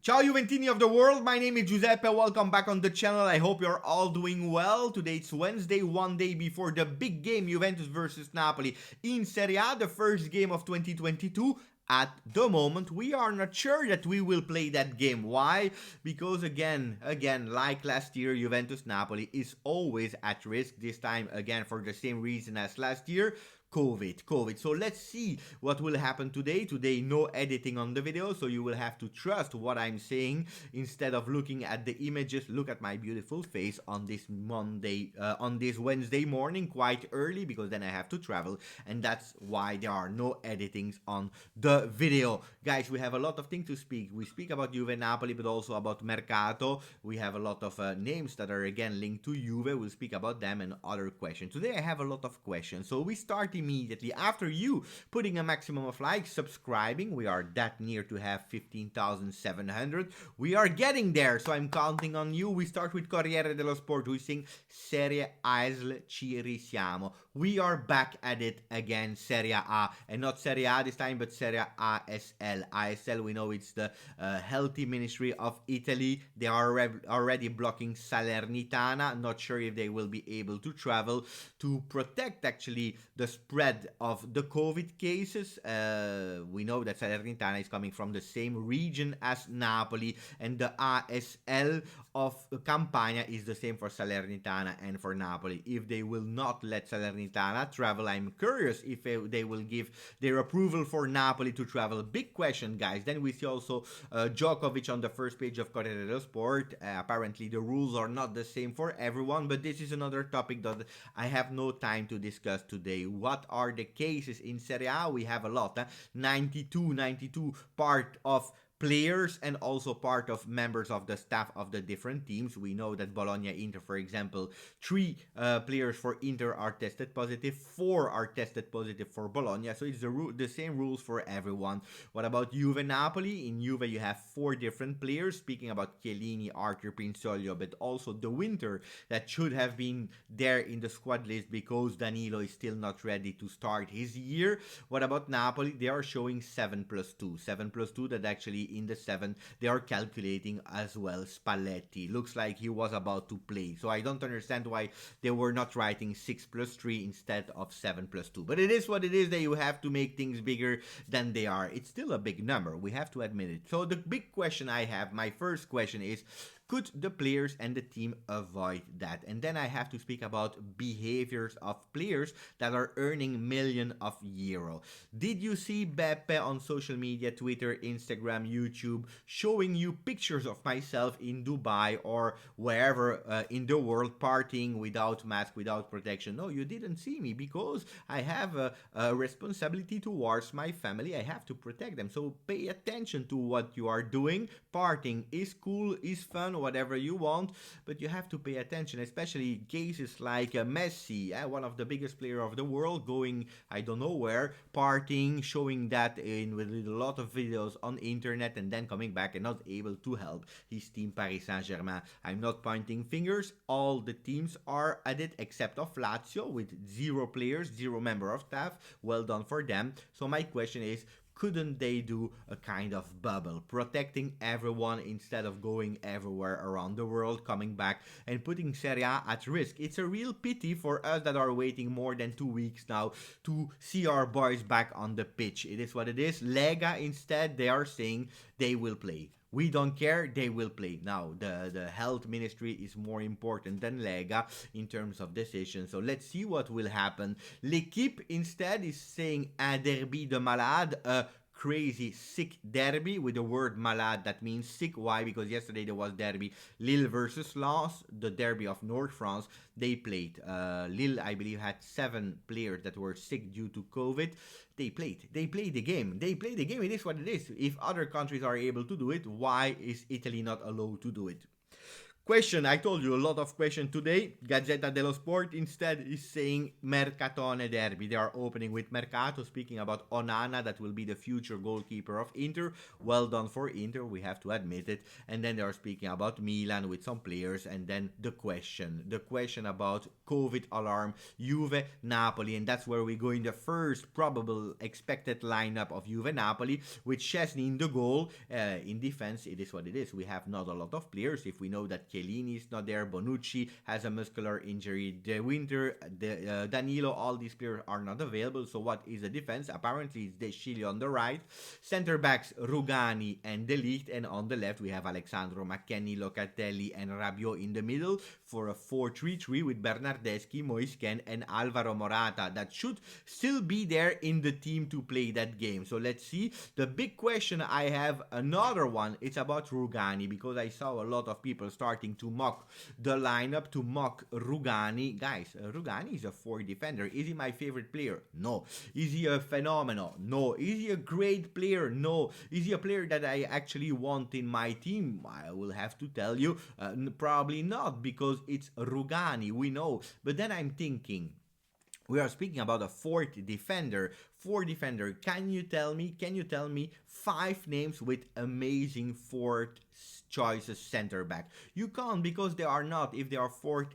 Ciao Juventini of the world, my name is Giuseppe, welcome back on the channel. I hope you're all doing well. Today it's Wednesday, one day before the big game Juventus versus Napoli in Serie A, the first game of 2022. At the moment, we are not sure that we will play that game. Why? Because again, like last year, Juventus-Napoli is always at risk. This time, again, for the same reason as last year, COVID. So let's see what will happen today. Today, no editing on the video, so you will have to trust what I'm saying instead of looking at the images. Look at my beautiful face on this Wednesday morning, quite early, because then I have to travel, and that's why there are no editings on the video. Guys, we have a lot of things to speak. We speak about Juve Napoli, but also about Mercato. We have a lot of names that are again linked to Juve. We'll speak about them and other questions. Today I have a lot of questions, so we start immediately after you putting a maximum of likes, subscribing. We are that near to have 15,700. We are getting there, so I'm counting on you. We start with Corriere dello Sport, who is saying Serie ASL ci risiamo. We are back at it again, Serie A, and not Serie A this time, but Serie ASL. ASL, we know it's the Healthy Ministry of Italy. They are already blocking Salernitana. Not sure if they will be able to travel to protect actually the spread of the COVID cases. We know that Salernitana is coming from the same region as Napoli, and the ASL of Campania is the same for Salernitana and for Napoli. If they will not let Salernitana travel, I'm curious if they will give their approval for Napoli to travel. Big question, guys. Then we see also Djokovic on the first page of Corriere dello Sport. Apparently the rules are not the same for everyone, but this is another topic that I have no time to discuss today. What are the cases in Serie A? We have a lot. 92 part of players and also part of members of the staff of the different teams. We know that Bologna, Inter, for example, 3 players for Inter are tested positive, 4 are tested positive for Bologna, so it's the same rules for everyone. What about Juve Napoli? In Juve you have 4 different players, speaking about Chiellini, Arthur, Pinsoglio, but also De Winter that should have been there in the squad list because Danilo is still not ready to start his year. What about Napoli? They are showing 7+2 that actually in the 7 they are calculating as well Spalletti. Looks like he was about to play, so I don't understand why they were not writing 6+3 instead of 7+2, but it is what it is, that you have to make things bigger than they are. It's still a big number, we have to admit it. So the big question I have, my first question is, could the players and the team avoid that? And then I have to speak about behaviors of players that are earning millions of euro. Did you see Beppe on social media, Twitter, Instagram, YouTube, showing you pictures of myself in Dubai or wherever in the world partying without mask, without protection? No, you didn't see me because I have a responsibility towards my family. I have to protect them. So pay attention to what you are doing. Partying is cool, is fun, whatever you want, but you have to pay attention, especially cases like Messi, one of the biggest player of the world, going I don't know where, partying, showing that with a lot of videos on internet, and then coming back and not able to help his team Paris Saint-Germain. I'm not pointing fingers, all the teams are at it except of Lazio with 0 players, 0 member of staff. Well done for them. So my question is, couldn't they do a kind of bubble, protecting everyone instead of going everywhere around the world, coming back and putting Serie A at risk? It's a real pity for us that are waiting more than 2 weeks now to see our boys back on the pitch. It is what it is. Lega, instead, they are saying they will play. We don't care, they will play. Now, the health ministry is more important than Lega in terms of decision. So let's see what will happen. L'Equipe instead is saying un derby de malade, a crazy sick derby with the word malade, that means sick. Why? Because yesterday there was derby Lille versus Lens, the derby of North France. They played. Lille, I believe, had 7 players that were sick due to COVID. They played the game. It is what it is. If other countries are able to do it, why is Italy not allowed to do it? Question, I told you a lot of question today. Gazzetta dello Sport instead is saying Mercatone Derby. They are opening with Mercato, speaking about Onana, that will be the future goalkeeper of Inter. Well done for Inter, we have to admit it. And then they are speaking about Milan with some players. And then the question about COVID alarm, Juve, Napoli. And that's where we go in the first probable expected lineup of Juve Napoli, with Szczesny in the goal. In defense, it is what it is. We have not a lot of players. If we know that Chiellini is not there, Bonucci has a muscular injury, De Winter, Danilo, all these players are not available. So what is the defense? Apparently it's De Sciglio on the right, center backs Rugani and De Ligt, and on the left we have Alexandro McKennie, Locatelli and Rabiot in the middle for a 4-3-3 with Bernardeschi, Moisken and Alvaro Morata, that should still be there in the team to play that game. So let's see. The big question, I have another one, it's about Rugani, because I saw a lot of people starting to mock the lineup, to mock Rugani. Guys, Rugani is a 4 defender. Is he my favorite player? No. Is he a phenomenon? No. Is he a great player? No. Is he a player that I actually want in my team? I will have to tell you, probably not, because it's Rugani, we know. But then I'm thinking, we are speaking about a fourth defender. Can you tell me 5 names with amazing fourth choices center back? You can't, because they are not. If they are fourth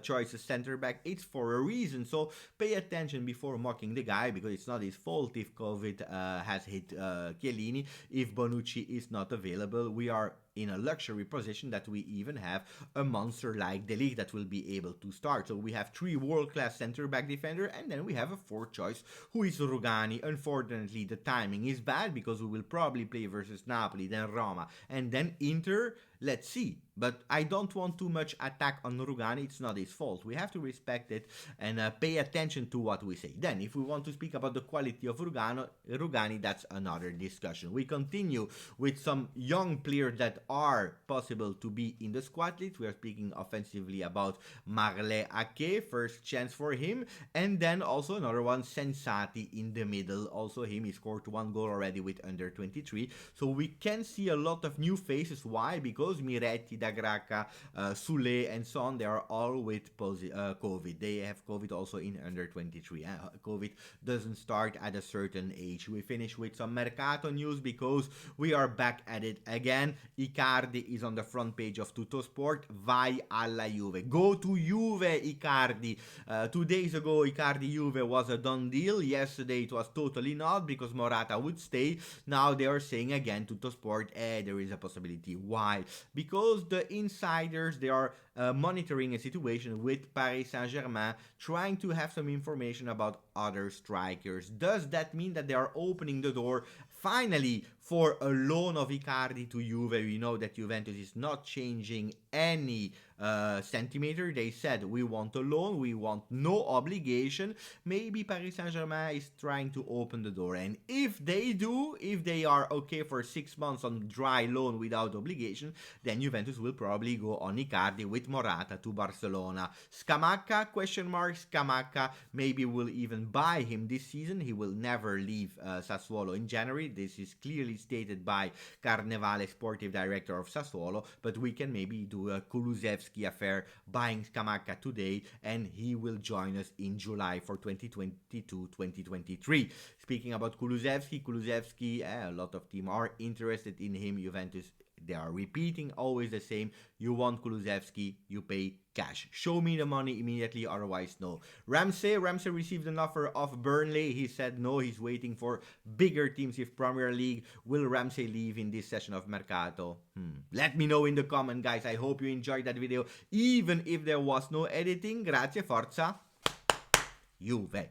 choices center back, it's for a reason. So pay attention before mocking the guy, because it's not his fault if COVID has hit Chiellini. If Bonucci is not available, we are in a luxury position that we even have a monster like De Ligt that will be able to start. So we have 3 world-class center-back defender, and then we have a 4th choice, who is Rugani. Unfortunately, the timing is bad, because we will probably play versus Napoli, then Roma, and then Inter. Let's see. But I don't want too much attack on Rugani. It's not his fault. We have to respect it and pay attention to what we say. Then, if we want to speak about the quality of Rugani, that's another discussion. We continue with some young players that are possible to be in the squad list. We are speaking offensively about Marley Ake, first chance for him. And then also another one, Sensati in the middle. Also him, he scored 1 goal already with under 23. So we can see a lot of new faces. Why? Because Miretti, Dagraca, Sule, and so on, they are all with COVID. They have COVID also in under 23. COVID doesn't start at a certain age. We finish with some Mercato news, because we are back at it again. Icardi is on the front page of Tuttosport. Vai alla Juve. Go to Juve, Icardi. 2 days ago, Icardi Juve was a done deal. Yesterday it was totally not, because Morata would stay. Now they are saying again, Tuttosport, there is a possibility. Why? Because the insiders, they are monitoring a situation with Paris Saint-Germain, trying to have some information about other strikers. Does that mean that they are opening the door finally for a loan of Icardi to Juve? We know that Juventus is not changing any centimeter. They said, we want a loan, we want no obligation. Maybe Paris Saint-Germain is trying to open the door, and if they do, if they are okay for 6 months on dry loan without obligation, then Juventus will probably go on Icardi with Morata to Barcelona. Scamacca, question mark. Scamacca, maybe will even buy him this season. He will never leave Sassuolo in January. This is clearly stated by Carnevale, sportive director of Sassuolo, but we can maybe do a Kulusevski affair, buying Scamacca today, and he will join us in July for 2022-2023. Speaking about Kulusevski, a lot of teams are interested in him. Juventus, they are repeating always the same. You want Kulusevski, you pay cash. Show me the money immediately, otherwise no. Ramsey received an offer of Burnley. He said no, he's waiting for bigger teams if Premier League. Will Ramsey leave in this session of Mercato? Let me know in the comment, guys. I hope you enjoyed that video, even if there was no editing. Grazie, forza, Juve.